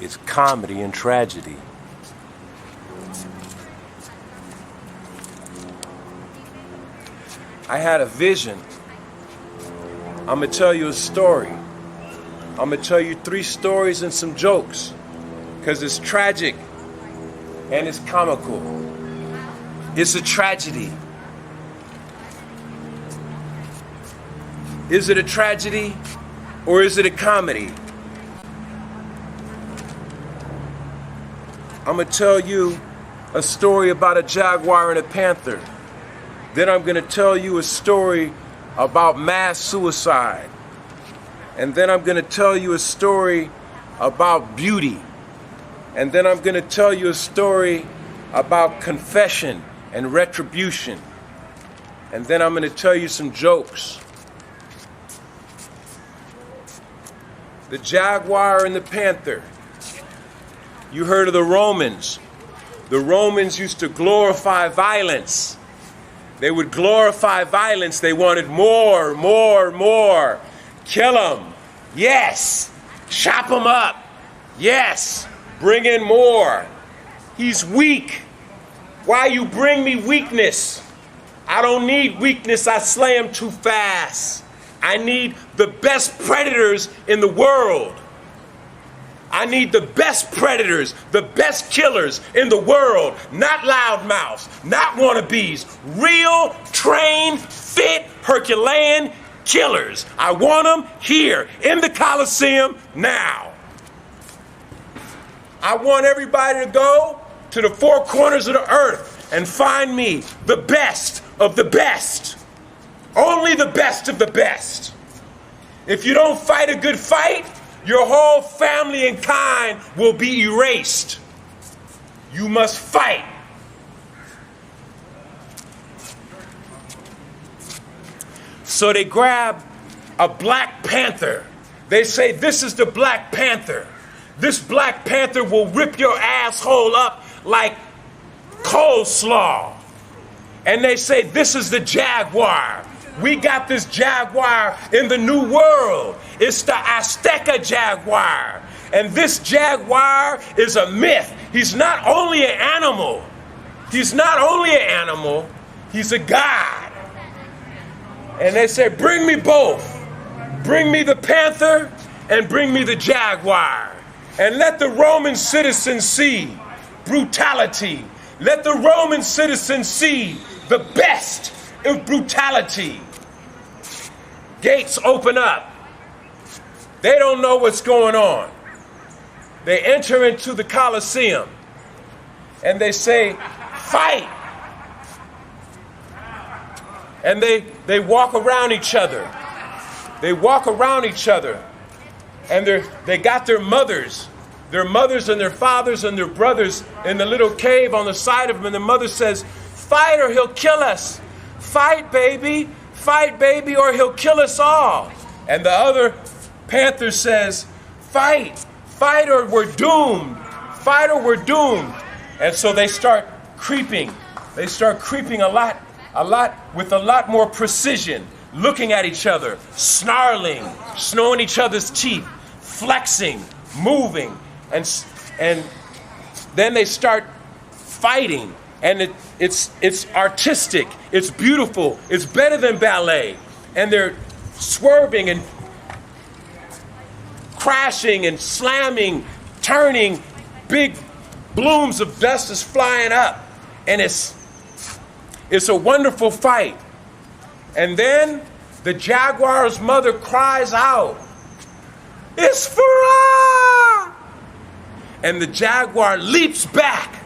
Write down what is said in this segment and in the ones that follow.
It's comedy and tragedy. I had a vision. I'm gonna tell you a story. I'm gonna tell you 3 stories and some jokes, because it's tragic and it's comical. It's a tragedy. Is it a tragedy or is it a comedy? I'm gonna tell you a story about a jaguar and a panther. Then I'm gonna tell you a story about mass suicide. And then I'm gonna tell you a story about beauty. And then I'm gonna tell you a story about confession and retribution. And then I'm gonna tell you some jokes. The jaguar and the panther. You heard of the Romans. The Romans used to glorify violence. They would glorify violence. They wanted more, more, more. Kill them. Yes. Chop them up. Yes. Bring in more. He's weak. Why you bring me weakness? I don't need weakness. I slay him too fast. I need the best predators in the world. I need the best predators, the best killers in the world, not loudmouths, not wannabes, real, trained, fit, Herculean killers. I want them here in the Coliseum now. I want everybody to go to the 4 corners of the earth and find me the best of the best. Only the best of the best. If you don't fight a good fight, your whole family and kind will be erased. You must fight. So they grab a Black Panther. They say, this is the Black Panther. This Black Panther will rip your asshole up like coleslaw. And they say, this is the jaguar. We got this jaguar in the New World. It's the Azteca jaguar. And this jaguar is a myth. He's not only an animal. He's not only an animal. He's a god. And they say, bring me both. Bring me the panther and bring me the jaguar. And let the Roman citizens see brutality. Let the Roman citizens see the best of brutality. Gates open up. They don't know what's going on. They enter into the Coliseum and they say, fight. And they walk around each other. They walk around each other. And they got their mothers and their fathers and their brothers in the little cave on the side of them. And the mother says, fight or he'll kill us. Fight, baby, or he'll kill us all. And the other panther says, fight or we're doomed. Fight or we're doomed. And so they start creeping. They start creeping a lot with a lot more precision, looking at each other, snarling, snowing each other's teeth, flexing, moving, and then they start fighting. And it's artistic, it's beautiful, it's better than ballet. And they're swerving and crashing and slamming, turning, big blooms of dust is flying up. And it's a wonderful fight. And then the jaguar's mother cries out, "It's Farah!" And the jaguar leaps back.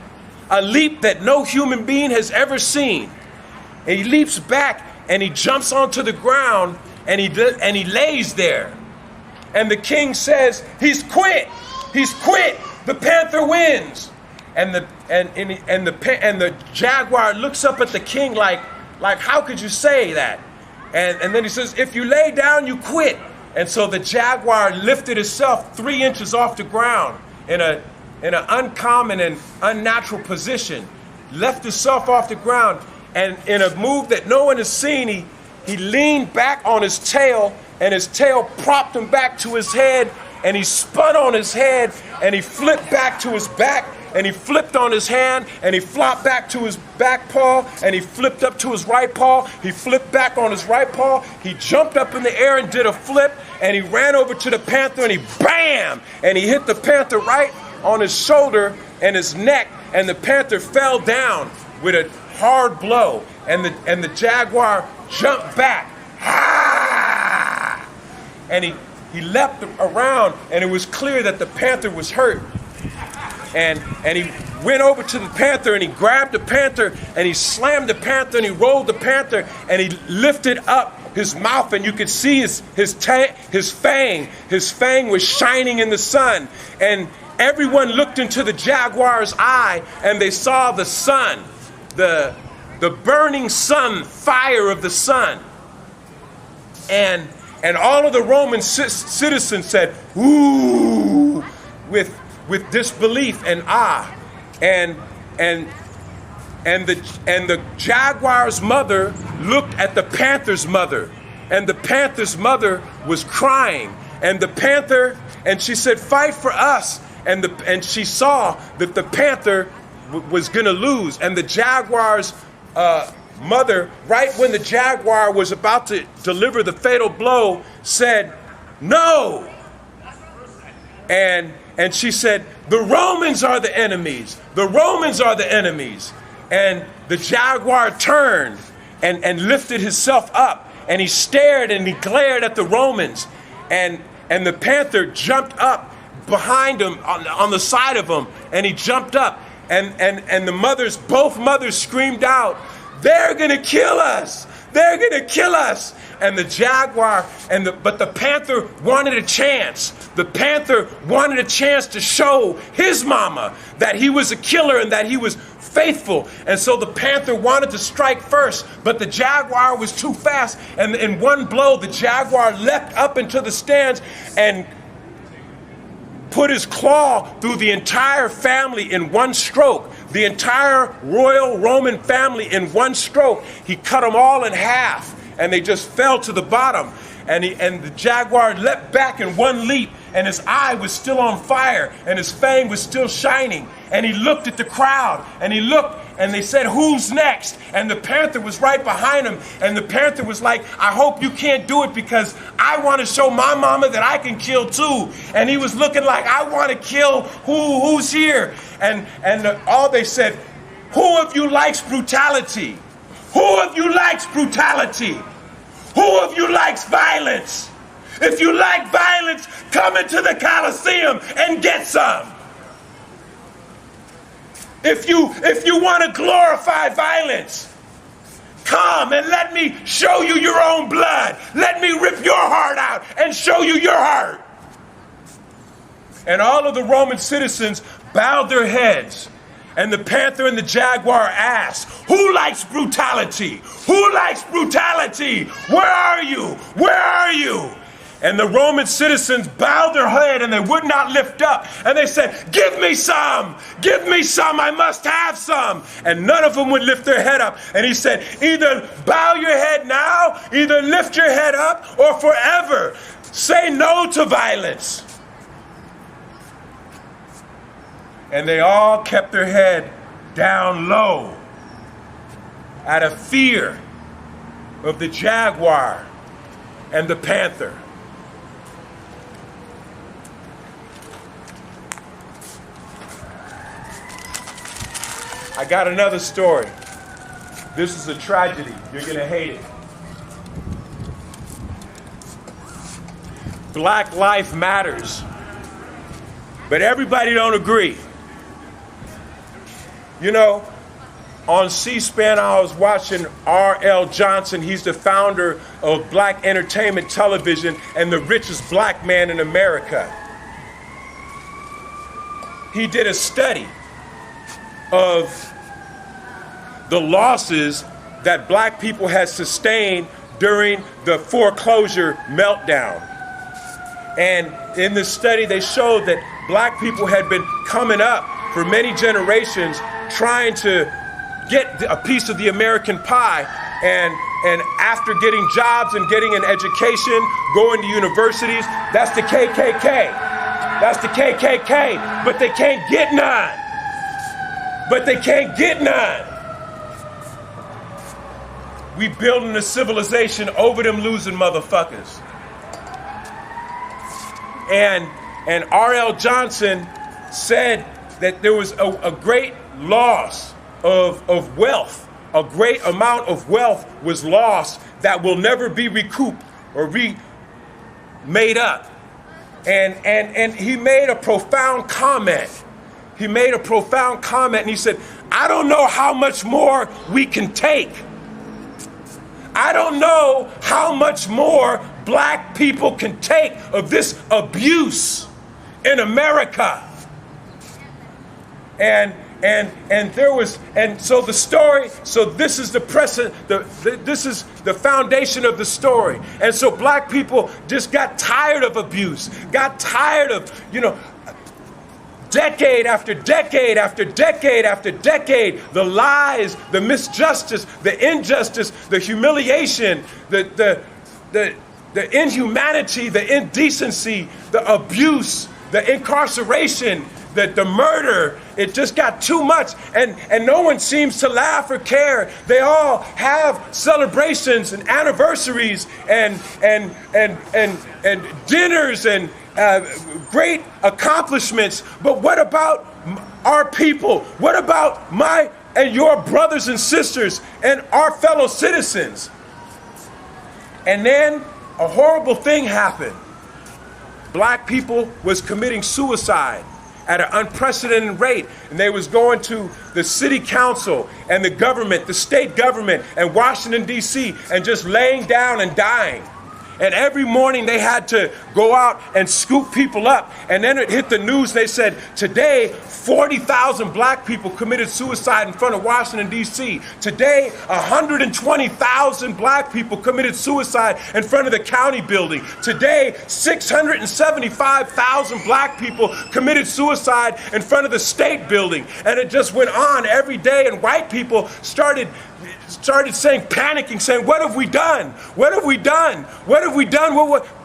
A leap that no human being has ever seen. And he leaps back and he jumps onto the ground and he lays there. And the king says, "He's quit. He's quit. The panther wins." And the jaguar looks up at the king like how could you say that? And then he says, "If you lay down, you quit." And so the jaguar lifted itself 3 inches off the ground in an uncommon and unnatural position, left himself off the ground, and in a move that no one has seen, he leaned back on his tail, and his tail propped him back to his head, and he spun on his head, and he flipped back to his back, and he flipped on his hand, and he flopped back to his back paw, and he flipped up to his right paw. He flipped back on his right paw. He jumped up in the air and did a flip, and he ran over to the panther, and he bam! And he hit the panther right on his shoulder and his neck, and the panther fell down with a hard blow, and the jaguar jumped back. Ah! And he leapt around, and it was clear that the panther was hurt. And he went over to the panther, and he grabbed the panther, and he slammed the panther, and he rolled the panther, and he lifted up his mouth, and you could see his fang. His fang was shining in the sun, and everyone looked into the jaguar's eye, and they saw the sun, the burning sun, fire of the sun. And all of the Roman citizens said, "Ooh," with disbelief and awe. And the jaguar's mother looked at the panther's mother, and the panther's mother was crying. And the panther, and she said, "Fight for us." And she saw that the panther was going to lose. And the jaguar's mother, right when the jaguar was about to deliver the fatal blow, said, "No." And she said, "The Romans are the enemies. The Romans are the enemies." And the jaguar turned and lifted himself up, and he stared and he glared at the Romans. And the panther jumped up behind him on the side of him, and he jumped up. And both mothers screamed out, "They're gonna kill us! They're gonna kill us!" And the jaguar but the panther wanted a chance. The panther wanted a chance to show his mama that he was a killer and that he was faithful. And so the panther wanted to strike first, but the jaguar was too fast. And in one blow, the jaguar leapt up into the stands and put his claw through the entire family in one stroke. The entire royal Roman family in one stroke. He cut them all in half, and they just fell to the bottom. And the jaguar leapt back in one leap, and his eye was still on fire, and his fang was still shining. And he looked at the crowd, and he looked, and they said, "Who's next?" And the panther was right behind him, and the panther was like, "I hope you can't do it, because I want to show my mama that I can kill too." And he was looking like, "I want to kill who's here?" And all they said, "Who of you likes brutality? Who of you likes brutality? Who of you likes violence? If you like violence, come into the Colosseum and get some. If you want to glorify violence, come and let me show you your own blood. Let me rip your heart out and show you your heart." And all of the Roman citizens bowed their heads. And the panther and the jaguar asked, "Who likes brutality? Who likes brutality? Where are you? Where are you?" And the Roman citizens bowed their head, and they would not lift up. And they said, "Give me some! Give me some! I must have some!" And none of them would lift their head up. And he said, "Either bow your head now, either lift your head up, or forever say no to violence." And they all kept their head down low out of fear of the jaguar and the panther. I got another story. This is a tragedy. You're going to hate it. Black life matters, but everybody don't agree. You know, on C-SPAN, I was watching R.L. Johnson. He's the founder of Black Entertainment Television and the richest black man in America. He did a study of the losses that black people had sustained during the foreclosure meltdown. And in this study, they showed that black people had been coming up for many generations trying to get a piece of the American pie, and after getting jobs and getting an education, going to universities, that's the KKK. That's the KKK. But they can't get none. But they can't get none. We building a civilization over them losing motherfuckers. And R.L. Johnson said that there was a great loss of wealth. A great amount of wealth was lost that will never be recouped or made up. And he made a profound comment. He made a profound comment and he said, I don't know how much more we can take. I don't know how much more black people can take of this abuse in America. And so the story, so this is the precedent, this is the foundation of the story. And so black people just got tired of abuse, got tired of, decade after decade after decade after decade, the lies, the misjustice, the injustice, the humiliation, the inhumanity, the indecency, the abuse, the incarceration, the murder. It just got too much, and no one seems to laugh or care. They all have celebrations and anniversaries and dinners and great accomplishments. But what about our people? What about my and your brothers and sisters and our fellow citizens? And then a horrible thing happened. Black people was committing suicide at an unprecedented rate, and they was going to the city council and the government, the state government, and Washington, D.C., and just laying down and dying. And every morning they had to go out and scoop people up. And then it hit the news. They said, today, 40,000 black people committed suicide in front of Washington, D.C. Today, 120,000 black people committed suicide in front of the county building. Today, 675,000 black people committed suicide in front of the state building. And it just went on every day. And white people started saying, panicking, saying, what have we done? What have we done? What have we done?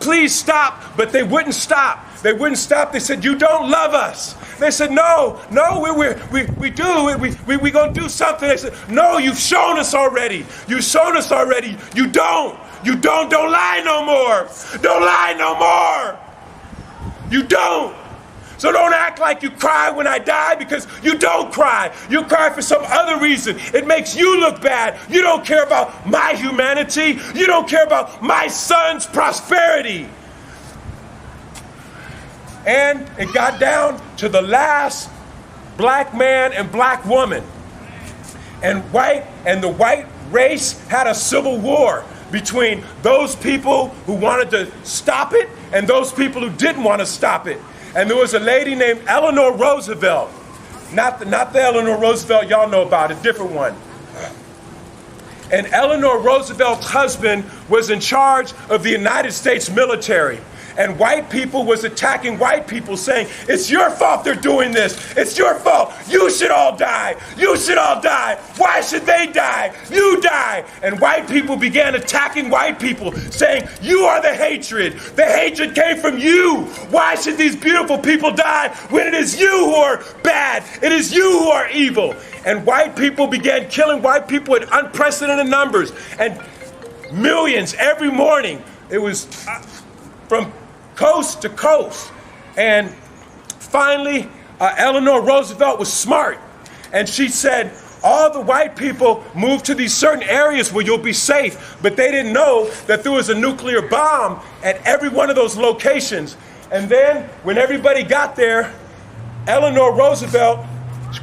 Please stop. But they wouldn't stop. They wouldn't stop. They said, you don't love us. They said, no, we do. We're going to do something. They said, no, you've shown us already. You've shown us already. You don't. Don't lie no more. Don't lie no more. You don't. So don't act like you cry when I die, because you don't cry. You cry for some other reason. It makes you look bad. You don't care about my humanity. You don't care about my son's prosperity. And it got down to the last black man and black woman. And the white race had a civil war between those people who wanted to stop it and those people who didn't want to stop it. And there was a lady named Eleanor Roosevelt. Not the Eleanor Roosevelt y'all know about, a different one. And Eleanor Roosevelt's husband was in charge of the United States military. And white people was attacking white people, saying, it's your fault they're doing this. It's your fault. You should all die. You should all die. Why should they die? You die. And white people began attacking white people, saying, you are the hatred. The hatred came from you. Why should these beautiful people die when it is you who are bad? It is you who are evil. And white people began killing white people in unprecedented numbers. And millions every morning. It was from coast to coast. And finally, Eleanor Roosevelt was smart. And she said, all the white people move to these certain areas where you'll be safe. But they didn't know that there was a nuclear bomb at every one of those locations. And then when everybody got there, Eleanor Roosevelt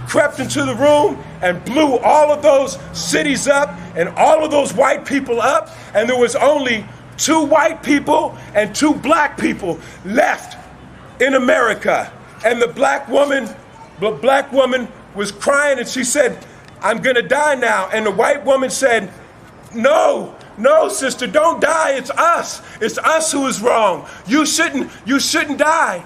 crept into the room and blew all of those cities up and all of those white people up. And there was only 2 white people and 2 black people left in America. And the black woman was crying, and she said, I'm gonna die now. And the white woman said, no, sister, don't die. It's us who is wrong. You shouldn't die.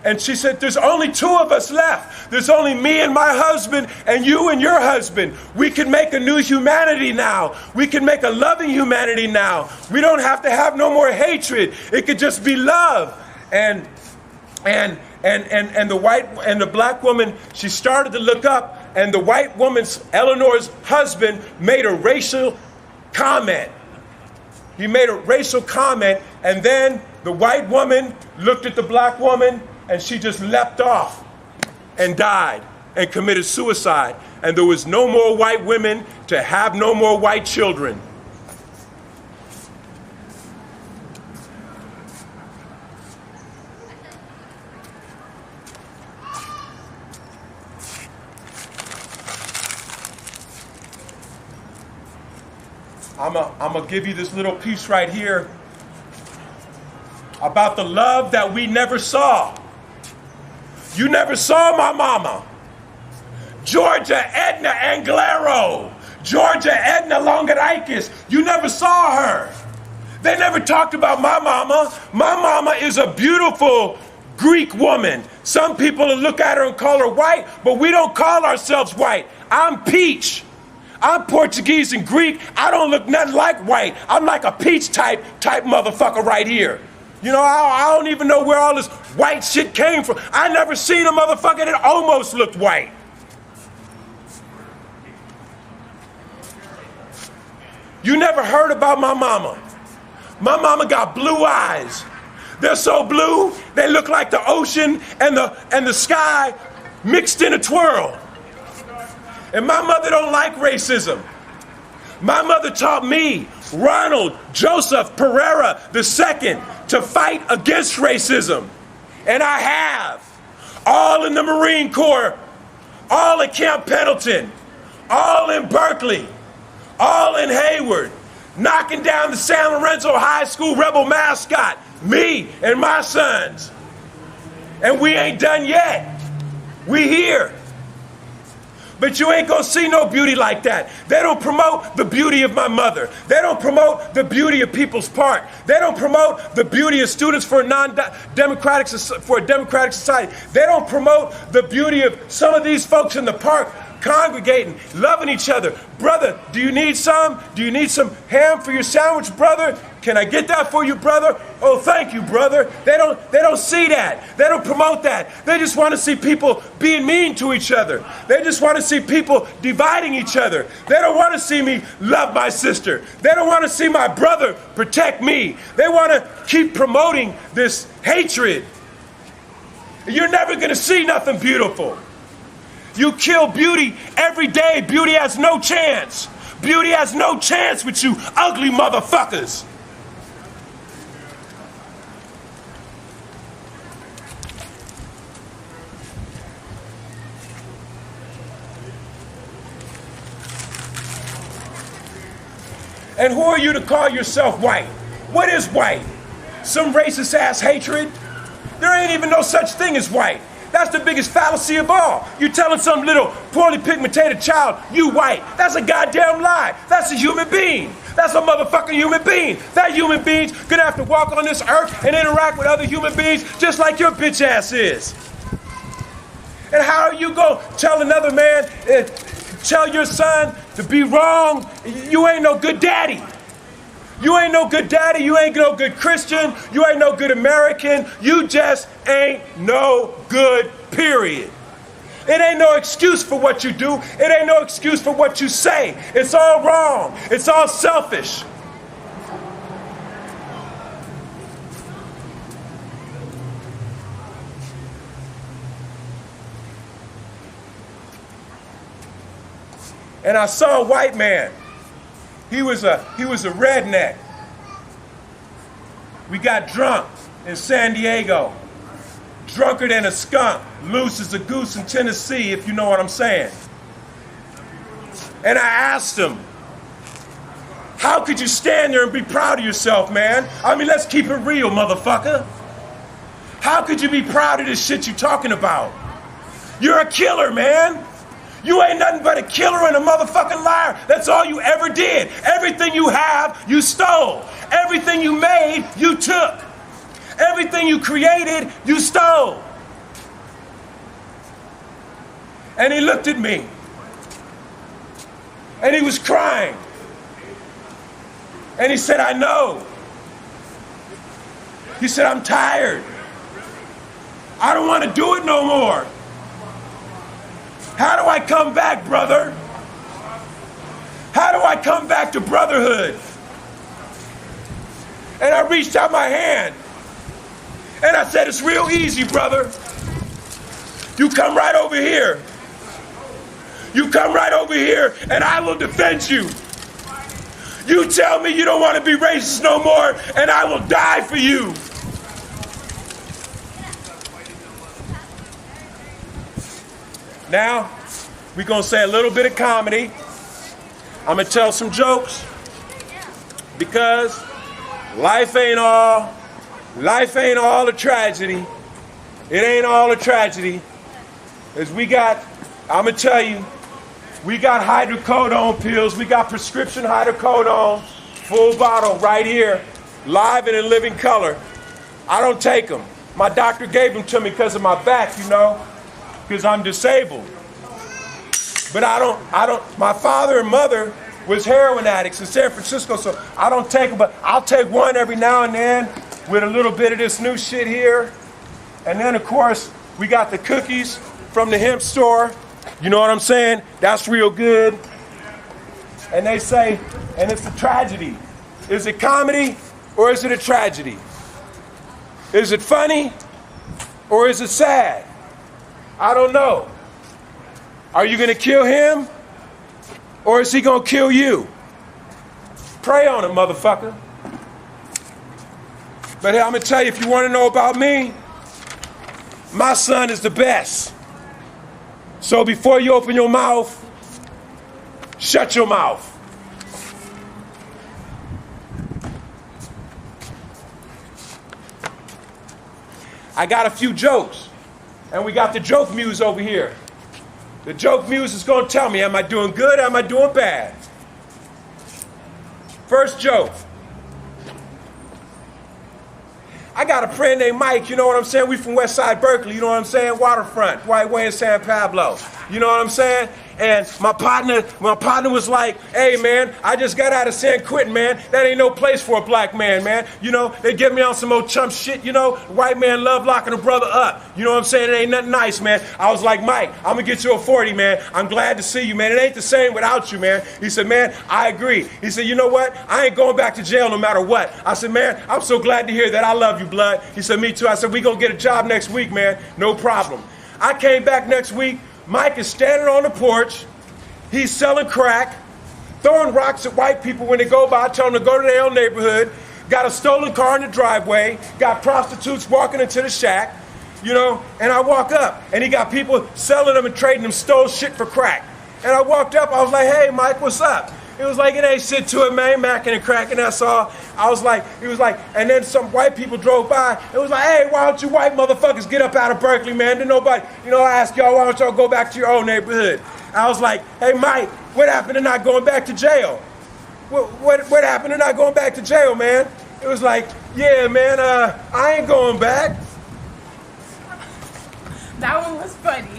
And she said, there's only 2 of us left. There's only me and my husband and you and your husband. We can make a new humanity now. We can make a loving humanity now. We don't have to have no more hatred. It could just be love. And the black woman, she started to look up, and the white woman's, Eleanor's husband, made a racial comment. He made a racial comment, and then the white woman looked at the black woman, and she just leapt off and died and committed suicide. And there was no more white women to have no more white children. I'm gonna give you this little piece right here about the love that we never saw. You never saw my mama. Georgia Edna Anglero. Georgia Edna Longadikis. You never saw her. They never talked about my mama. My mama is a beautiful Greek woman. Some people look at her and call her white, but we don't call ourselves white. I'm peach. I'm Portuguese and Greek. I don't look nothing like white. I'm like a peach type motherfucker right here. You know, I don't even know where all this white shit came from. I never seen a motherfucker that almost looked white. You never heard about my mama. My mama got blue eyes. They're so blue, they look like the ocean and the sky mixed in a twirl. And my mother don't like racism. My mother taught me, Ronald Joseph Pereira II, to fight against racism. And I have. All in the Marine Corps, all at Camp Pendleton, all in Berkeley, all in Hayward, knocking down the San Lorenzo High School rebel mascot, me and my sons. And we ain't done yet. We here. But you ain't gonna see no beauty like that. They don't promote the beauty of my mother. They don't promote the beauty of People's Park. They don't promote the beauty of students for a democratic society. They don't promote the beauty of some of these folks in the park congregating, loving each other. Brother, do you need some? Do you need some ham for your sandwich, brother? Can I get that for you, brother? Oh, thank you, brother. They don't see that. They don't promote that. They just want to see people being mean to each other. They just want to see people dividing each other. They don't want to see me love my sister. They don't want to see my brother protect me. They want to keep promoting this hatred. You're never going to see nothing beautiful. You kill beauty every day. Beauty has no chance. Beauty has no chance with you ugly motherfuckers. And who are you to call yourself white? What is white? Some racist ass hatred? There ain't even no such thing as white. That's the biggest fallacy of all. You're telling some little poorly pigmented child, you white. That's a goddamn lie. That's a human being. That's a motherfucking human being. That human being's gonna have to walk on this earth and interact with other human beings just like your bitch ass is. And how are you gonna tell another man, tell your son to be wrong? You ain't no good daddy. You ain't no good daddy. You ain't no good Christian. You ain't no good American. You just ain't no good, period. It ain't no excuse for what you do. It ain't no excuse for what you say. It's all wrong. It's all selfish. And I saw a white man. He was a redneck. We got drunk in San Diego. Drunker than a skunk, loose as a goose in Tennessee, if you know what I'm saying. And I asked him, how could you stand there and be proud of yourself, man? I mean, let's keep it real, motherfucker. How could you be proud of this shit you're talking about? You're a killer, man. You ain't nothing but a killer and a motherfucking liar. That's all you ever did. Everything you have, you stole. Everything you made, you took. Everything you created, you stole. And he looked at me. And he was crying. And he said, I know. He said, I'm tired. I don't want to do it no more. How do I come back, brother? How do I come back to brotherhood? And I reached out my hand. And I said, it's real easy, brother. You come right over here. You come right over here and I will defend you. You tell me you don't want to be racist no more and I will die for you. Now, we're going to say a little bit of comedy. I'm going to tell some jokes because life ain't all a tragedy. It ain't all a tragedy. As we got, I'm going to tell you, we got hydrocodone pills. We got prescription hydrocodone, full bottle right here, live and in living color. I don't take them. My doctor gave them to me because of my back, you know, because I'm disabled. But I don't, my father and mother was heroin addicts in San Francisco, so I don't take them, but I'll take one every now and then with a little bit of this new shit here. And then, of course, we got the cookies from the hemp store. You know what I'm saying? That's real good. And they say, and it's a tragedy. Is it comedy or is it a tragedy? Is it funny or is it sad? I don't know. Are you going to kill him or is he going to kill you? Pray on it, motherfucker. But hey, I'm going to tell you, if you want to know about me, my son is the best. So before you open your mouth, shut your mouth. I got a few jokes, and we got the joke muse over here. The joke muse is going to tell me, am I doing good or am I doing bad? First joke. I got a friend named Mike, you know what I'm saying? We from West Side Berkeley, you know what I'm saying? Waterfront, right way in San Pablo. You know what I'm saying? And my partner was like, hey man, I just got out of San Quentin, man. That ain't no place for a black man, man. You know, they get me on some old chump shit, you know, white man love locking a brother up. You know what I'm saying? It ain't nothing nice, man. I was like, Mike, I'm gonna get you a 40, man. I'm glad to see you, man. It ain't the same without you, man. He said, man, I agree. He said, you know what? I ain't going back to jail no matter what. I said, man, I'm so glad to hear that. I love you, blood. He said, me too. I said, we gonna get a job next week, man. No problem. I came back next week. Mike is standing on the porch. He's selling crack, throwing rocks at white people when they go by, telling them to go to their own neighborhood. Got a stolen car in the driveway. Got prostitutes walking into the shack, you know. And I walk up, and he got people selling them and trading them stole shit for crack. And I walked up. I was like, hey, Mike, what's up? It was like, it ain't shit to it, man, macking and cracking, that's all. I was like, he was like, and then some white people drove by. It was like, hey, why don't you white motherfuckers get up out of Berkeley, man? Then nobody, you know, I asked y'all, why don't y'all go back to your own neighborhood? I was like, hey, Mike, what happened to not going back to jail? What happened to not going back to jail, man? It was like, yeah, man, I ain't going back. That one was funny.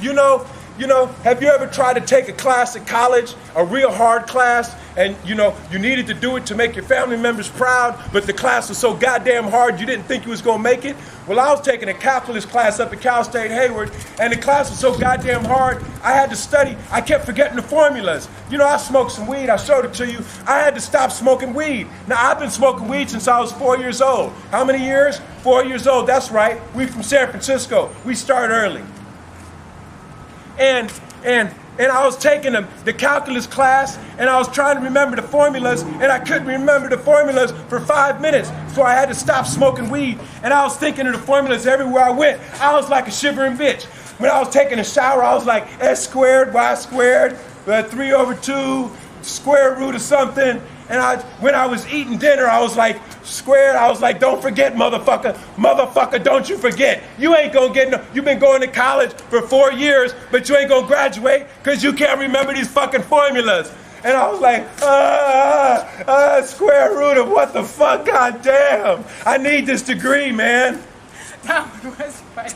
You know, have you ever tried to take a class at college, a real hard class, and you know, you needed to do it to make your family members proud, but the class was so goddamn hard you didn't think you was gonna make it? Well, I was taking a calculus class up at Cal State Hayward, and the class was so goddamn hard, I had to study. I kept forgetting the formulas. You know, I smoked some weed, I showed it to you. I had to stop smoking weed. Now, I've been smoking weed since I was 4 years old. How many years? 4 years old, that's right. We from San Francisco. We start early. And I was taking the calculus class, and I was trying to remember the formulas, and I couldn't remember the formulas for 5 minutes, so I had to stop smoking weed. And I was thinking of the formulas everywhere I went. I was like a shivering bitch. When I was taking a shower, I was like S squared, Y squared, 3 over 2, square root of something. And when I was eating dinner, I was like, squared, I was like, don't forget, motherfucker. Motherfucker, don't you forget. You ain't gonna get no, you've been going to college for 4 years, but you ain't gonna graduate because you can't remember these fucking formulas. And I was like, square root of what the fuck, goddamn. I need this degree, man. That one was funny.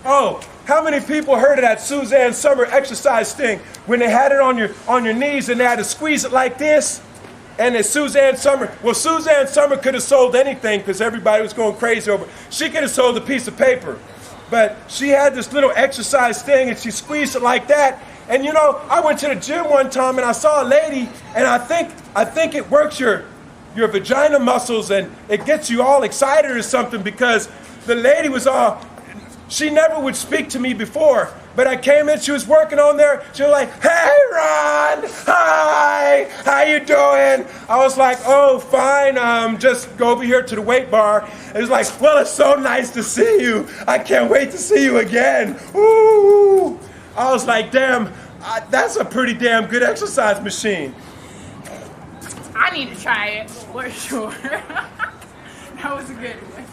Oh, how many people heard of that Suzanne Summer exercise thing when they had it on your knees and they had to squeeze it like this? And then Suzanne Summer could have sold anything because everybody was going crazy over it. She could have sold a piece of paper. But she had this little exercise thing and she squeezed it like that. And you know, I went to the gym one time and I saw a lady, and I think it works your vagina muscles and it gets you all excited or something, because the lady was she never would speak to me before, but I came in, she was working on there, she was like, "Hey Ron, hi, how you doing?" I was like, "Oh, fine, just go over here to the weight bar." It was like, "Well, it's so nice to see you. I can't wait to see you again." Ooh. I was like, damn, that's a pretty damn good exercise machine. I need to try it for sure. That was a good one.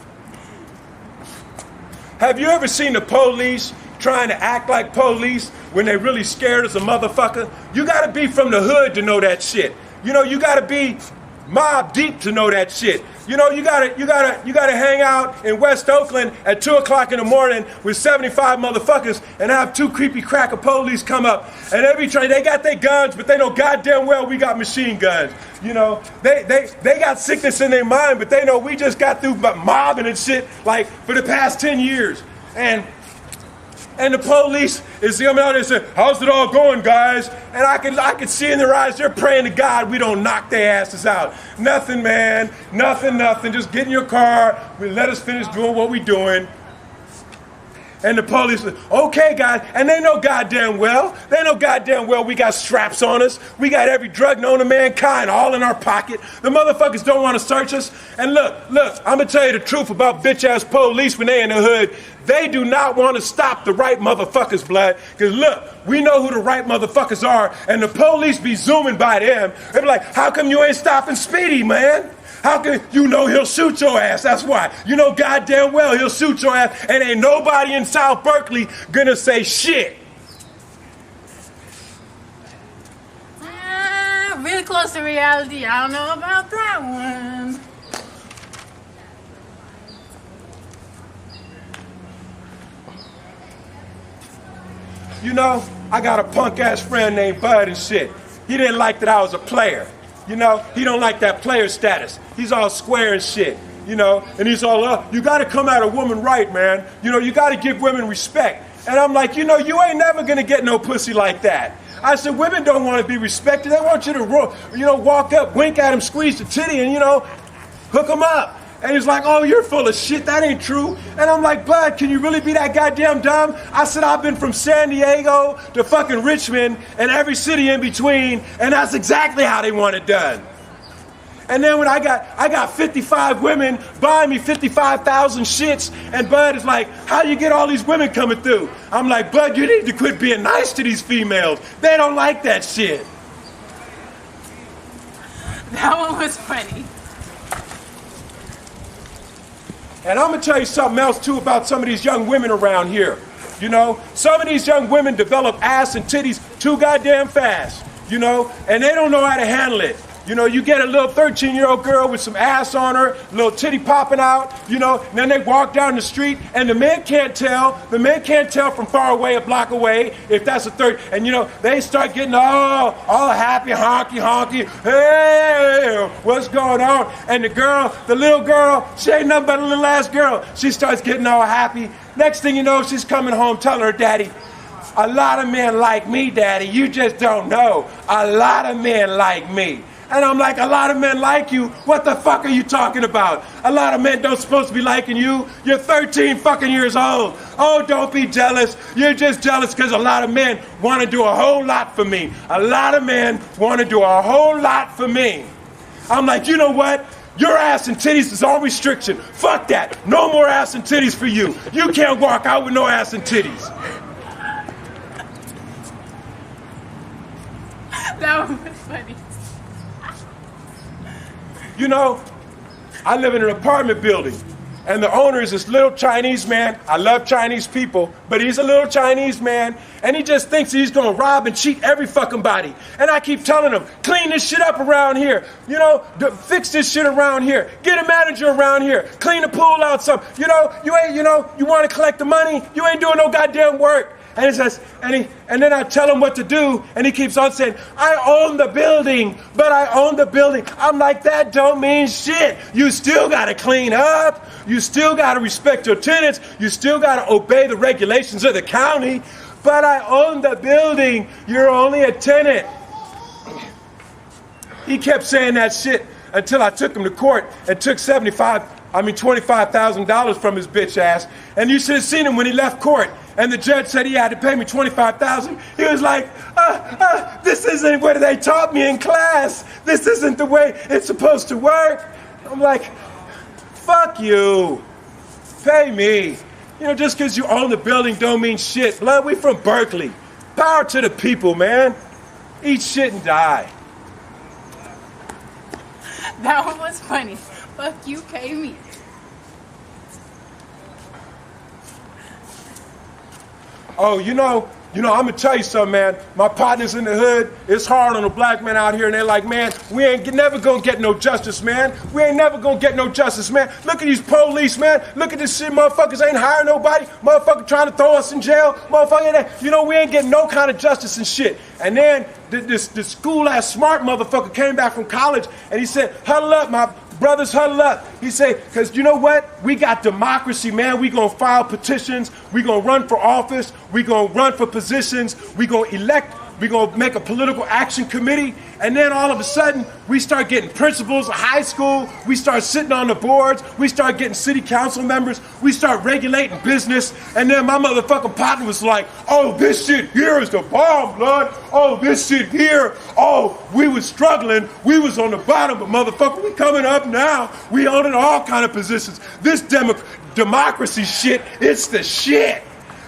Have you ever seen the police trying to act like police when they really scared as a motherfucker? You gotta be from the hood to know that shit. You know, you gotta be mob deep to know that shit. You know, you gotta hang out in West Oakland at 2 o'clock in the morning with 75 motherfuckers and have two creepy cracker police come up, and they got their guns, but they know goddamn well we got machine guns. You know, they got sickness in their mind, but they know we just got through mobbing and shit like for the past 10 years. And the police is coming out and saying, "How's it all going, guys?" And I can see in their eyes, they're praying to God we don't knock their asses out. Nothing, man. Nothing. Just get in your car. Let us finish doing what we're doing. And the police say, "Okay, guys." And they know goddamn well we got straps on us. We got every drug known to mankind all in our pocket. The motherfuckers don't want to search us. And look, I'm going to tell you the truth about bitch-ass police when they in the hood. They do not want to stop the right motherfuckers, blood. Because look, we know who the right motherfuckers are. And the police be zooming by them. They be like, "How come you ain't stopping Speedy, man? How can you know he'll shoot your ass?" That's why. You know goddamn well he'll shoot your ass, and ain't nobody in South Berkeley gonna say shit. Really close to reality. I don't know about that one. You know, I got a punk ass friend named Bud and shit. He didn't like that I was a player. You know, he don't like that player status. He's all square and shit, you know, and he's all, "You got to come at a woman right, man. You know, you got to give women respect." And I'm like, you know, you ain't never going to get no pussy like that. I said, women don't want to be respected. They want you to, walk up, wink at them, squeeze the titty, and, hook them up. And he's like, "Oh, you're full of shit. That ain't true." And I'm like, "Bud, can you really be that goddamn dumb?" I said, "I've been from San Diego to fucking Richmond and every city in between, and that's exactly how they want it done." And then when I got 55 women buying me 55,000 shits, and Bud is like, "How do you get all these women coming through?" I'm like, "Bud, you need to quit being nice to these females. They don't like that shit." That one was funny. And I'm going to tell you something else, too, about some of these young women around here. You know, some of these young women develop ass and titties too goddamn fast, and they don't know how to handle it. You know, you get a little 13-year-old girl with some ass on her, little titty popping out, and then they walk down the street, and the men can't tell. The men can't tell from far away, a block away, if that's a third. And, they start getting all happy, honky. Hey, what's going on? And the little girl, she ain't nothing but a little ass girl. She starts getting all happy. Next thing you know, she's coming home telling her daddy, "A lot of men like me, Daddy. You just don't know. A lot of men like me." And I'm like, "A lot of men like you? What the fuck are you talking about? A lot of men don't supposed to be liking you. You're 13 fucking years old. Oh, don't be jealous. You're just jealous because a lot of men want to do a whole lot for me. A lot of men want to do a whole lot for me." I'm like, "You know what? Your ass and titties is on restriction. Fuck that. No more ass and titties for you. You can't walk out with no ass and titties." That one was funny. I live in an apartment building, and the owner is this little Chinese man. I love Chinese people, but he's a little Chinese man, and he just thinks he's gonna rob and cheat every fucking body. And I keep telling him, "Clean this shit up around here. Fix this shit around here. Get a manager around here. Clean the pool out some. You want to collect the money? You ain't doing no goddamn work." And he says, and then I tell him what to do, and he keeps on saying, I own the building, but I own the building. I'm like, that don't mean shit. You still gotta clean up. You still gotta respect your tenants. You still gotta obey the regulations of the county. But I own the building. You're only a tenant. He kept saying that shit until I took him to court and took $25,000 from his bitch ass. And you should have seen him when he left court. And the judge said he had to pay me $25,000. He was like, this isn't what they taught me in class. This isn't the way it's supposed to work. I'm like, fuck you. Pay me. You know, just because you own the building don't mean shit. Blood, we from Berkeley. Power to the people, man. Eat shit and die. That one was funny. Fuck you, pay me. Oh, you know, I'm gonna tell you something, man. My partners in the hood, it's hard on the black men out here, and they're like, man, we ain't never gonna get no justice, man. We ain't never gonna get no justice, man. Look at these police, man. Look at this shit, motherfuckers ain't hiring nobody. Motherfucker trying to throw us in jail. Motherfucker, you know, we ain't getting no kind of justice and shit. And then this school-ass smart motherfucker came back from college, and he said, huddle up, my brothers, huddle up. He said, because you know what? We got democracy, man. We going to file petitions. We going to run for office. We going to run for positions. We going to elect. We going to make a political action committee. And then all of a sudden, we start getting principals of high school. We start sitting on the boards. We start getting city council members. We start regulating business. And then my motherfucking partner was like, oh, this shit here is the bomb, blood. Oh, this shit here. Oh, we was struggling. We was on the bottom, but motherfucker, we coming up now. We owning all kind of positions. This democracy shit, it's the shit.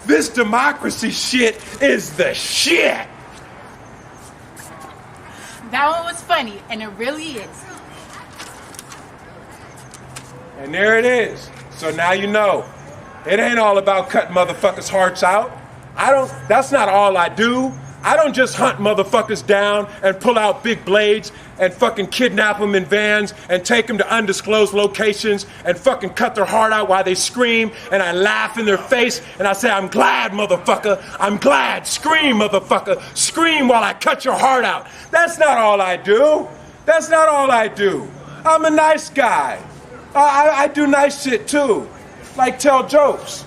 This democracy shit is the shit. That one was funny, and it really is. And there it is. So now you know. It ain't all about cutting motherfuckers' hearts out. That's not all I do. I don't just hunt motherfuckers down and pull out big blades and fucking kidnap them in vans and take them to undisclosed locations and fucking cut their heart out while they scream, and I laugh in their face and I say, I'm glad, motherfucker. I'm glad. Scream, motherfucker. Scream while I cut your heart out. That's not all I do. That's not all I do. I'm a nice guy. I do nice shit too. Like tell jokes.